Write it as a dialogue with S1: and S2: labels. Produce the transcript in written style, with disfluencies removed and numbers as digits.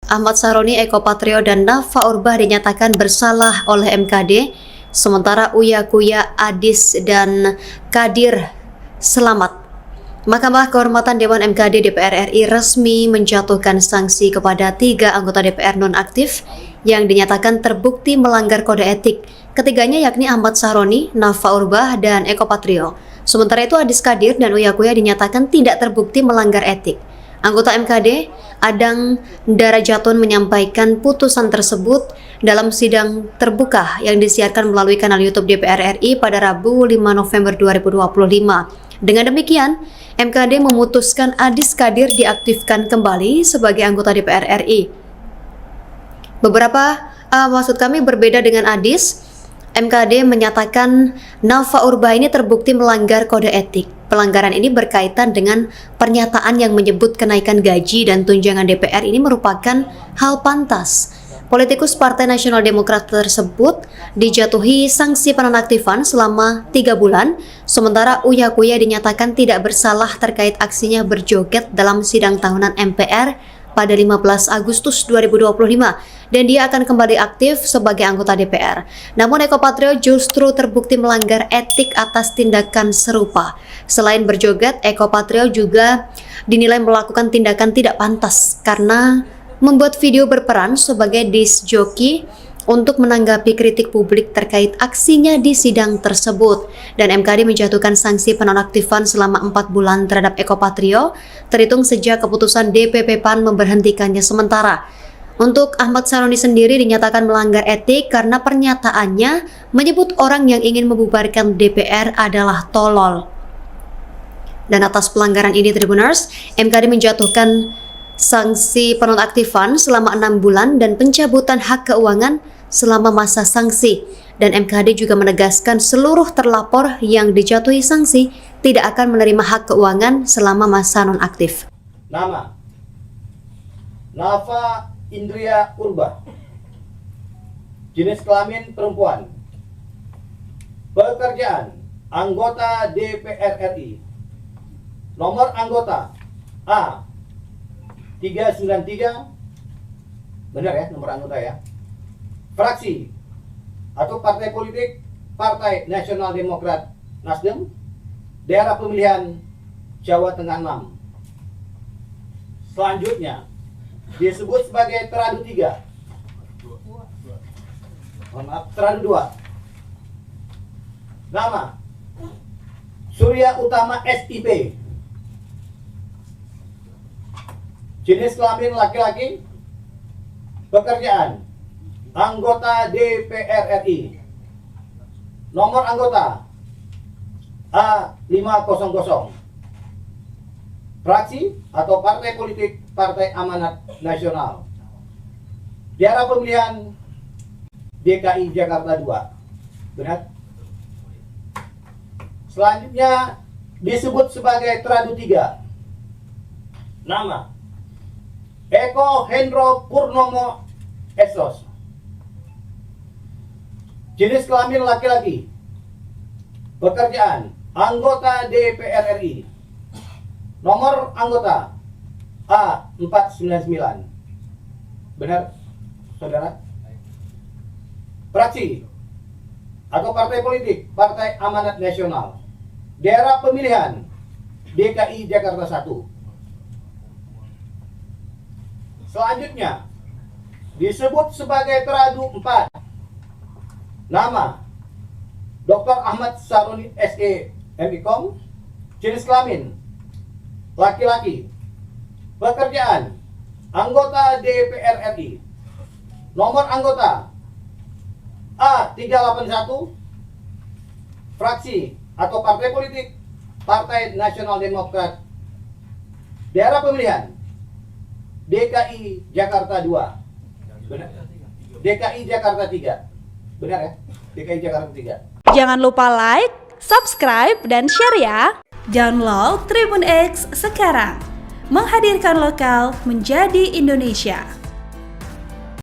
S1: Ahmad Saroni, Eko Patrio, dan Nafa Urbah dinyatakan bersalah oleh MKD, sementara Uya Kuya, Adis, dan Kadir selamat. Mahkamah Kehormatan Dewan MKD DPR RI resmi menjatuhkan sanksi kepada 3 anggota DPR nonaktif yang dinyatakan terbukti melanggar kode etik. Ketiganya yakni Ahmad Saroni, Nafa Urbah, dan Eko Patrio. Sementara itu Adis, Kadir, dan Uya Kuya dinyatakan tidak terbukti melanggar etik. Anggota MKD, Adang Darajatun, menyampaikan putusan tersebut dalam sidang terbuka yang disiarkan melalui kanal YouTube DPR RI pada Rabu 5 November 2025. Dengan demikian, MKD memutuskan Adis, Kadir diaktifkan kembali sebagai anggota DPR RI. Maksud kami berbeda dengan Adis, MKD menyatakan Nafa Urbah ini terbukti melanggar kode etik. Pelanggaran ini berkaitan dengan pernyataan yang menyebut kenaikan gaji dan tunjangan DPR ini merupakan hal pantas. Politikus Partai Nasional Demokrat tersebut dijatuhi sanksi penonaktifan selama 3 bulan, sementara Uya Kuya dinyatakan tidak bersalah terkait aksinya berjoget dalam sidang tahunan MPR pada 15 Agustus 2025 dan dia akan kembali aktif sebagai anggota DPR. Namun Eko Patrio justru terbukti melanggar etik atas tindakan serupa. Selain berjoget, Eko Patrio juga dinilai melakukan tindakan tidak pantas karena membuat video berperan sebagai disc jockey untuk menanggapi kritik publik terkait aksinya di sidang tersebut. Dan MKD menjatuhkan sanksi penonaktifan selama 4 bulan terhadap Eko Patrio, terhitung sejak keputusan DPP PAN memberhentikannya sementara. Untuk Ahmad Saroni sendiri dinyatakan melanggar etik karena pernyataannya menyebut orang yang ingin membubarkan DPR adalah tolol. Dan atas pelanggaran ini, Tribuners, MKD menjatuhkan sanksi penonaktifan selama 6 bulan dan pencabutan hak keuangan selama masa sanksi. Dan MKD juga menegaskan seluruh terlapor yang dijatuhi sanksi tidak akan menerima hak keuangan selama masa nonaktif.
S2: Nama: Nafa Indria Urbah. Jenis kelamin perempuan. Pekerjaan: anggota DPR RI. Nomor anggota A 393, benar ya nomor anggota ya. Fraksi atau partai politik Partai Nasional Demokrat Nasdem, daerah pemilihan Jawa Tengah 6. Selanjutnya disebut sebagai teradu 3. Teradu 2. Nama: Surya Utama SIP. Jenis kelamin laki-laki. Pekerjaan: anggota DPR RI. Nomor anggota A500. Fraksi atau partai politik Partai Amanat Nasional, daerah pemilihan DKI Jakarta 2. Benar? Selanjutnya disebut sebagai teradu 3. Nama: Eko Hendro Purnomo Esos. Jenis kelamin laki-laki. Pekerjaan: anggota DPR RI. Nomor anggota A499. Benar, saudara? Fraksi atau partai politik Partai Amanat Nasional, daerah pemilihan DKI Jakarta 1. Selanjutnya disebut sebagai teradu 4. Nama: Dr. Ahmad Saroni SE MIKOM. Jenis kelamin laki-laki. Pekerjaan: anggota DPR RI. Nomor anggota A381. Fraksi atau partai politik Partai Nasional Demokrat, daerah pemilihan DKI Jakarta 2. Benar? DKI Jakarta 3. Benar ya? DKI Jakarta 3.
S3: Jangan lupa like, subscribe, dan share ya. Download Tribun X sekarang. Menghadirkan lokal menjadi Indonesia.